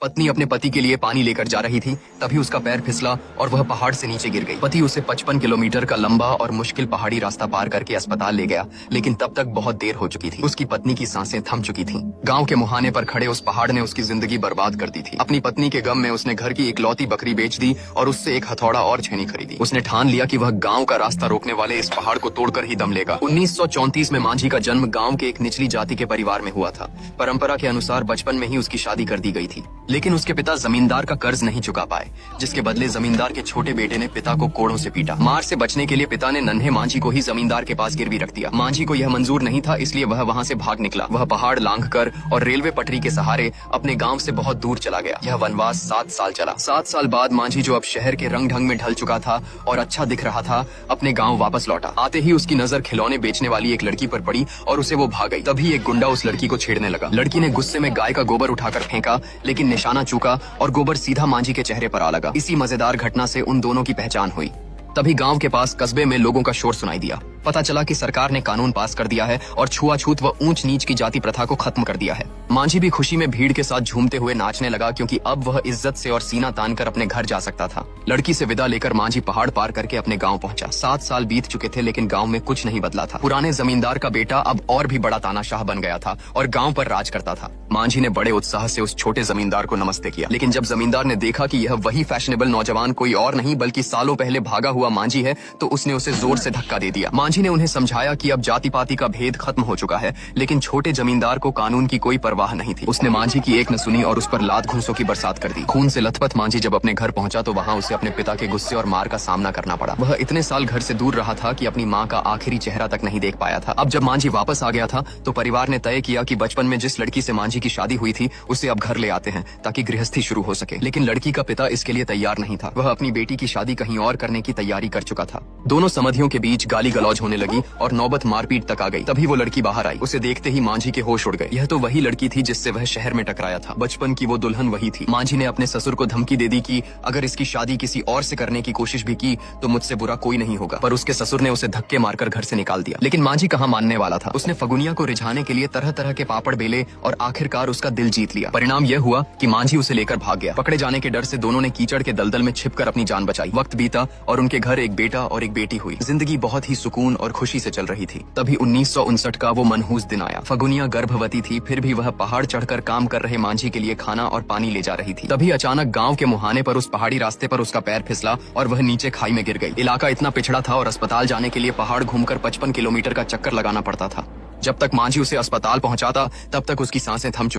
पत्नी अपने पति के लिए पानी लेकर जा रही थी, तभी उसका पैर फिसला और वह पहाड़ से नीचे गिर गई। पति उसे 55 किलोमीटर का लंबा और मुश्किल पहाड़ी रास्ता पार करके अस्पताल ले गया, लेकिन तब तक बहुत देर हो चुकी थी। उसकी पत्नी की सांसें थम चुकी थीं। गांव के मुहाने पर खड़े उस पहाड़ ने उसकी जिंदगी बर्बाद कर दी थी। अपनी पत्नी के गम में उसने घर की इकलौती बकरी बेच दी और उससे एक हथौड़ा और छेनी खरीदी। उसने ठान लिया कि वह गाँव का रास्ता रोकने वाले इस पहाड़ को तोड़कर ही दम लेगा। 1934 में मांझी का जन्म गाँव के एक निचली जाति के परिवार में हुआ था। परंपरा के अनुसार बचपन में ही उसकी शादी कर दी गई थी, लेकिन उसके पिता जमींदार का कर्ज नहीं चुका पाए, जिसके बदले जमींदार के छोटे बेटे ने पिता को कोड़ों से पीटा। मार से बचने के लिए पिता ने नन्हे मांझी को ही जमींदार के पास गिरवी रख दिया। मांझी को यह मंजूर नहीं था, इसलिए वह वहां से भाग निकला। वह पहाड़ लांघकर और रेलवे पटरी के सहारे अपने गांव से बहुत दूर चला गया। यह वनवास 7 साल चला। 7 साल बाद मांझी, जो अब शहर के रंग ढंग में ढल चुका था और अच्छा दिख रहा था, अपने गाँव वापस लौटा। आते ही उसकी नजर खिलौने बेचने वाली एक लड़की पर पड़ी और उसे वो भाग गई। तभी एक गुंडा उस लड़की को छेड़ने लगा। लड़की ने गुस्से में गाय का गोबर उठाकर फेंका, लेकिन निशाना चूका और गोबर सीधा मांझी के चेहरे पर आ लगा। इसी मजेदार घटना से उन दोनों की पहचान हुई। तभी गांव के पास कस्बे में लोगों का शोर सुनाई दिया। पता चला कि सरकार ने कानून पास कर दिया है और छुआछूत व ऊंच नीच की जाति प्रथा को खत्म कर दिया है। मांझी भी खुशी में भीड़ के साथ झूमते हुए नाचने लगा, क्योंकि अब वह इज्जत से और सीना तानकर अपने घर जा सकता था। लड़की से विदा लेकर मांझी पहाड़ पार करके अपने गाँव पहुंचा। 7 साल बीत चुके थे, लेकिन गाँव में कुछ नहीं बदला था। पुराने जमींदार का बेटा अब और भी बड़ा तानाशाह बन गया था और गाँव पर राज करता था। मांझी ने बड़े उत्साह से उस छोटे जमींदार को नमस्ते किया, लेकिन जब जमींदार ने देखा कि यह वही फैशनेबल नौजवान कोई और नहीं बल्कि सालों पहले भागा हुआ मांझी है, तो उसने उसे जोर से धक्का दे दिया। मांझी ने उन्हें समझाया कि अब जाति पाति का भेद खत्म हो चुका है, लेकिन छोटे जमींदार को कानून की कोई परवाह नहीं थी। उसने मांझी की एक न सुनी और उस पर लात घूंसों की बरसात कर दी। खून से लथपथ मांझी जब अपने घर पहुंचा तो वहां उसे अपने पिता के गुस्से और मार का सामना करना पड़ा। वह इतने साल घर से दूर रहा था कि अपनी माँ का आखिरी चेहरा तक नहीं देख पाया था। अब जब मांझी वापस आ गया था तो परिवार ने तय किया कि बचपन में जिस लड़की से मांझी की शादी हुई थी उसे अब घर ले आते हैं, ताकि गृहस्थी शुरू हो सके। लेकिन लड़की का पिता इसके लिए तैयार नहीं था। वह अपनी बेटी की शादी कहीं और करने की तैयारी कर चुका था। दोनों समधियों के बीच गाली गलौज होने लगी और नौबत मारपीट तक आ गई। तभी वो लड़की बाहर आई। उसे देखते ही मांझी के होश उड़ गए। यह तो वही लड़की थी जिससे वह शहर में टकराया था। बचपन की वो दुल्हन वही थी। मांझी ने अपने ससुर को धमकी दे दी कि अगर इसकी शादी किसी और से करने की कोशिश भी की तो मुझसे बुरा कोई नहीं होगा, पर उसके ससुर ने उसे धक्के मारकर घर से निकाल दिया। लेकिन मांझी कहाँ मानने वाला था। उसने फगुनिया को रिझाने के लिए तरह तरह के पापड़ बेले और आखिरकार उसका दिल जीत लिया। परिणाम यह हुआ कि मांझी उसे लेकर भाग गया। पकड़े जाने के डर से दोनों ने कीचड़ के दलदल में छिपकर अपनी जान बचाई। वक्त बीता और उनके घर एक बेटा और एक बेटी हुई। जिंदगी बहुत ही सुकून और खुशी से चल रही थी। तभी 1959 का वो मनहूस दिन आया। फगुनिया गर्भवती थी, फिर भी वह पहाड़ चढ़कर काम कर रहे मांझी के लिए खाना और पानी ले जा रही थी। तभी अचानक गांव के मुहाने पर उस पहाड़ी रास्ते पर उसका पैर फिसला और वह नीचे खाई में गिर गई। इलाका इतना पिछड़ा था और अस्पताल जाने के लिए पहाड़ घूमकर 55 किलोमीटर का चक्कर लगाना पड़ता था। जब तक मांझी उसे अस्पताल पहुंचाता तब तक उसकी सांसें थम चुकी।